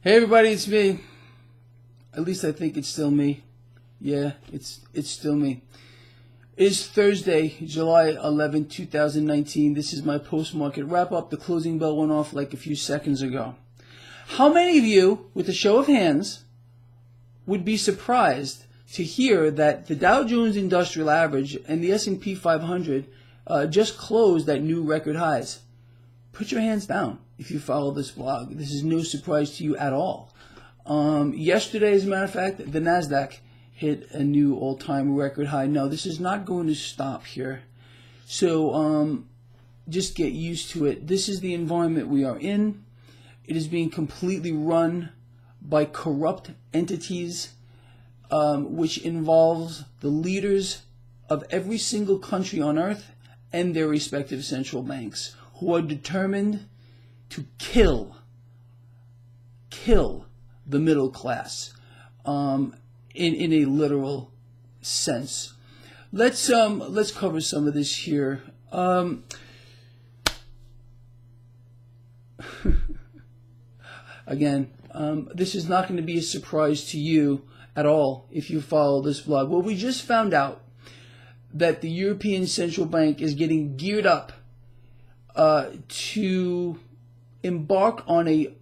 Hey everybody, it's me. At least I think it's still me. Yeah, it's still me. It's Thursday, July 11, 2019. This is my post-market wrap-up. The closing bell went off like a few seconds ago. How many of you, with a show of hands, would be surprised to hear that the Dow Jones Industrial Average and the S&P 500 just closed at new record highs? Put your hands down if you follow this blog. This is no surprise to you at all. Yesterday, as a matter of fact, the NASDAQ hit a new all-time record high. No, this is not going to stop here. So just get used to it. This is the environment we are in. It is being completely run by corrupt entities, which involves the leaders of every single country on earth and their respective central banks, who are determined to kill the middle class in a literal sense. Let's cover some of this here. Again, this is not going to be a surprise to you at all if you follow this blog. Well, we just found out that the European Central Bank is getting geared up to embark on a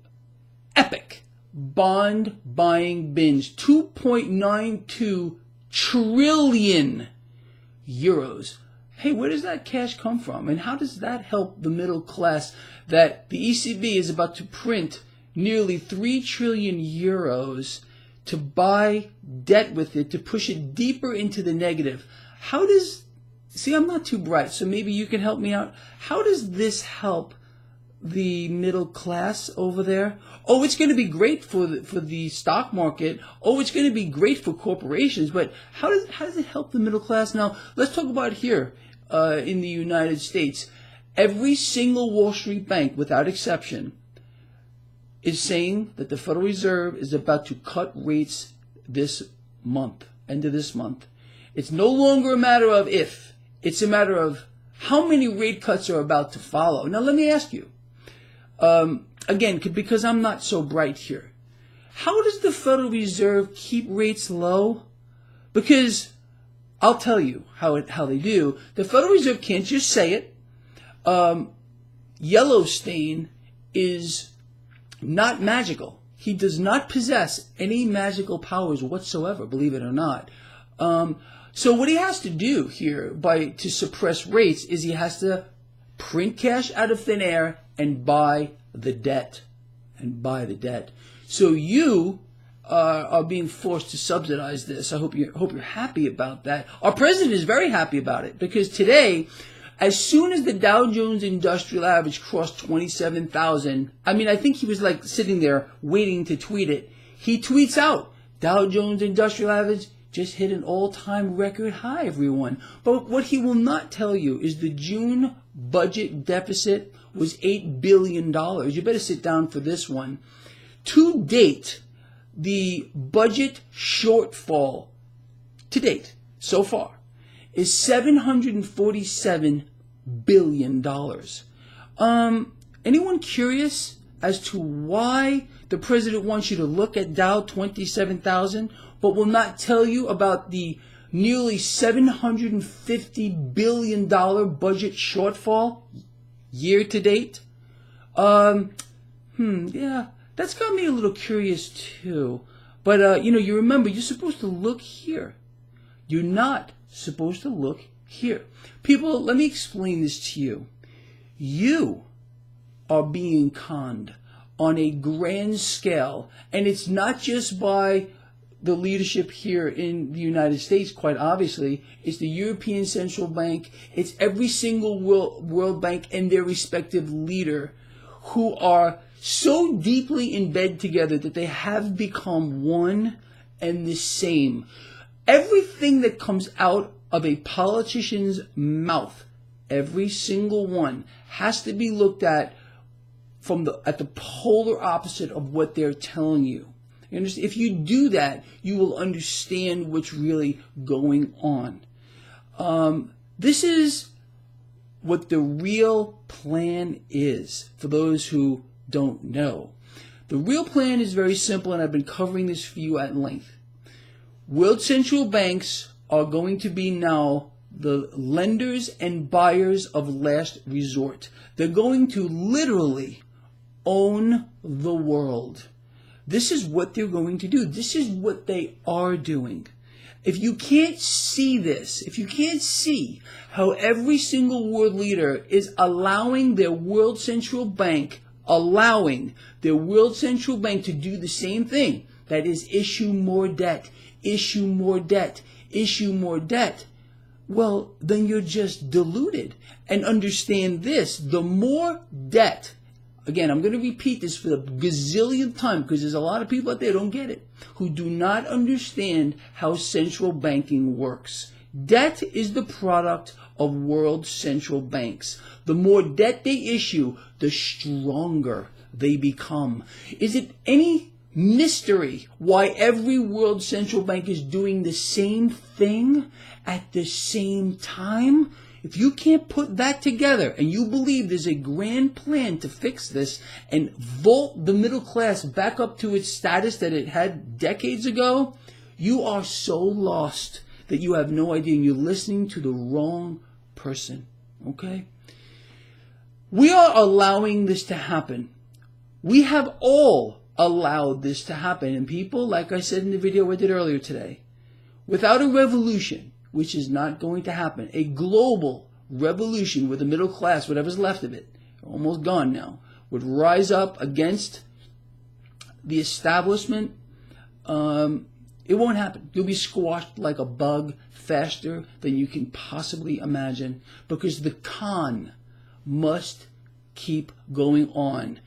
epic bond buying binge. 2.92 trillion euros. Hey, where does that cash come from? And how does that help the middle class that the ECB is about to print nearly 3 trillion euros to buy debt with it, to push it deeper into the negative? How does... See, I'm not too bright, so maybe you can help me out. How does this help the middle class over there? Oh, it's going to be great for the stock market. Oh, it's going to be great for corporations. But how does it help the middle class? Now, let's talk about here in the United States. Every single Wall Street bank, without exception, is saying that the Federal Reserve is about to cut rates this month, end of this month. It's no longer a matter of if. It's a matter of how many rate cuts are about to follow. Now, let me ask you, again, because I'm not so bright here, how does the Federal Reserve keep rates low? Because I'll tell you how they do. The Federal Reserve can't just say it. Yellowstain is not magical. He does not possess any magical powers whatsoever, believe it or not. So what he has to do here to suppress rates is he has to print cash out of thin air and buy the debt. So you are being forced to subsidize this. I hope you're happy about that. Our president is very happy about it because today, as soon as the Dow Jones Industrial Average crossed 27,000, I think he was like sitting there waiting to tweet it. He tweets out, Dow Jones Industrial Average just hit an all-time record high, everyone. But what he will not tell you is the June budget deficit was $8 billion. You better sit down for this one. To date, the budget shortfall, to date, so far, is $747 billion. Anyone curious as to why the president wants you to look at Dow 27,000, but will not tell you about the nearly $750 billion budget shortfall year to date? Yeah, that's got me a little curious too. But, you remember, you're supposed to look here. You're not supposed to look here. People, let me explain this to you. You are being conned on a grand scale, and it's not just by the leadership here in the United States, quite obviously. It's the European Central Bank. It's every single world bank and their respective leader who are so deeply in bed together that they have become one and the same. Everything that comes out of a politician's mouth, every single one, has to be looked at at the polar opposite of what they're telling you. If you do that, you will understand what's really going on. This is what the real plan is, for those who don't know. The real plan is very simple, and I've been covering this for you at length. World central banks are going to be now the lenders and buyers of last resort. They're going to literally own the world. This is what they're going to do. This is what they are doing. If you can't see this, if you can't see how every single world leader is allowing their world central bank to do the same thing, that is issue more debt, issue more debt, issue more debt, well, then you're just deluded. And understand this, the more debt, again, I'm going to repeat this for the gazillionth time because there's a lot of people out there who don't get it, who do not understand how central banking works. Debt is the product of world central banks. The more debt they issue, the stronger they become. Is it any mystery why every world central bank is doing the same thing at the same time? If you can't put that together and you believe there's a grand plan to fix this and vault the middle class back up to its status that it had decades ago, you are so lost that you have no idea and you're listening to the wrong person, okay? We are allowing this to happen. We have all allowed this to happen. And people, like I said in the video I did earlier today, without a revolution, which is not going to happen, a global revolution where the middle class, whatever's left of it, almost gone now, would rise up against the establishment, it won't happen. You'll be squashed like a bug faster than you can possibly imagine because the con must keep going on.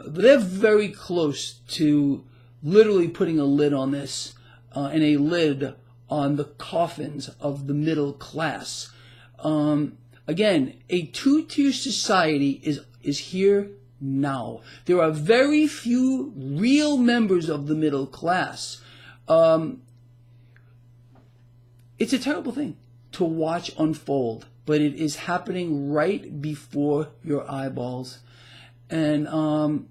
They're very close to literally putting a lid on this and a lid on the coffins of the middle class. Again, a two-tier society is here now. There are very few real members of the middle class. It's a terrible thing to watch unfold, but it is happening right before your eyeballs. And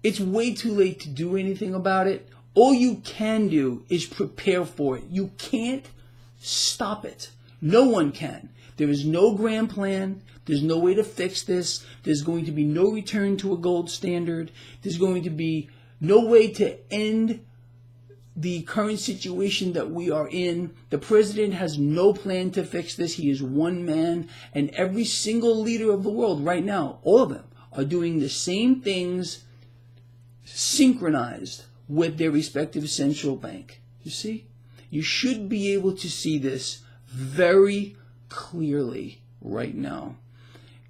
it's way too late to do anything about it. All you can do is prepare for it. You can't stop it. No one can. There is no grand plan. There's no way to fix this. There's going to be no return to a gold standard. There's going to be no way to end the current situation that we are in. The president has no plan to fix this. He is one man. And every single leader of the world right now, all of them, are doing the same things synchronized with their respective central bank. You see? You should be able to see this very clearly right now.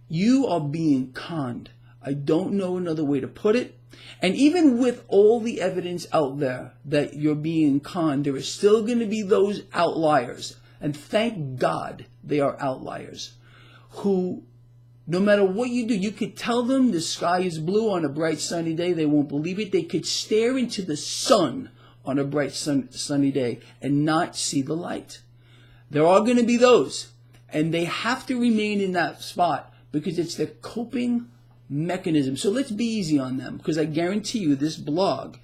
You are being conned. I don't know another way to put it. And even with all the evidence out there that you're being conned, there is still going to be those outliers. And thank God they are outliers who, no matter what you do, you could tell them the sky is blue on a bright sunny day. They won't believe it. They could stare into the sun on a bright sunny day and not see the light. There are going to be those, and they have to remain in that spot because it's their coping mechanism. So let's be easy on them, because I guarantee you this blog,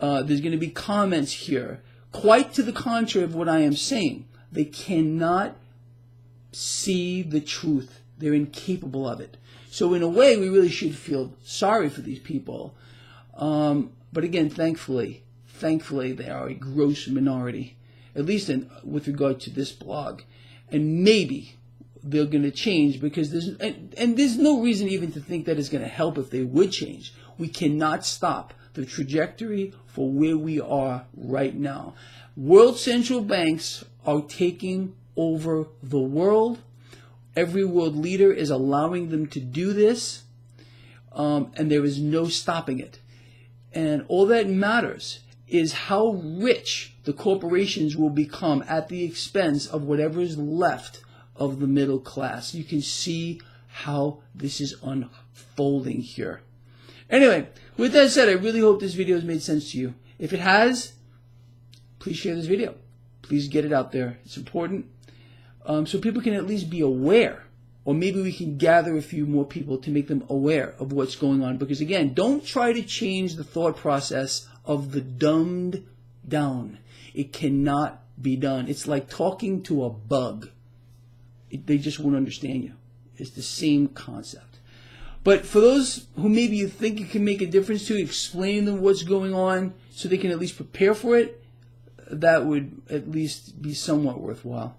there's going to be comments here quite to the contrary of what I am saying. They cannot see the truth. They're incapable of it. So in a way, we really should feel sorry for these people. But again, thankfully, they are a gross minority, at least with regard to this blog. And maybe they're going to change because there's no reason even to think that it's going to help if they would change. We cannot stop the trajectory for where we are right now. World central banks are taking over the world. Every world leader is allowing them to do this, and there is no stopping it. And all that matters is how rich the corporations will become at the expense of whatever is left of the middle class. You can see how this is unfolding here. Anyway, with that said, I really hope this video has made sense to you. If it has, please share this video. Please get it out there. It's important. So people can at least be aware Or maybe we can gather a few more people to make them aware of what's going on. Because again, don't try to change the thought process of the dumbed down. It cannot be done. It's like talking to a bug. They just won't understand you. It's the same concept. But for those who maybe you think it can make a difference to, explain them what's going on so they can at least prepare for it, that would at least be somewhat worthwhile.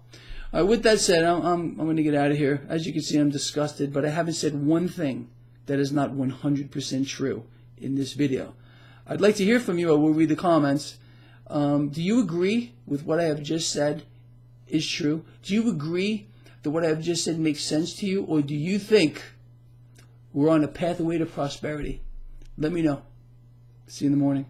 With that said, I'm going to get out of here. As you can see, I'm disgusted, but I haven't said one thing that is not 100% true in this video. I'd like to hear from you. I will read the comments. Do you agree with what I have just said is true? Do you agree that what I have just said makes sense to you? Or do you think we're on a pathway to prosperity? Let me know. See you in the morning.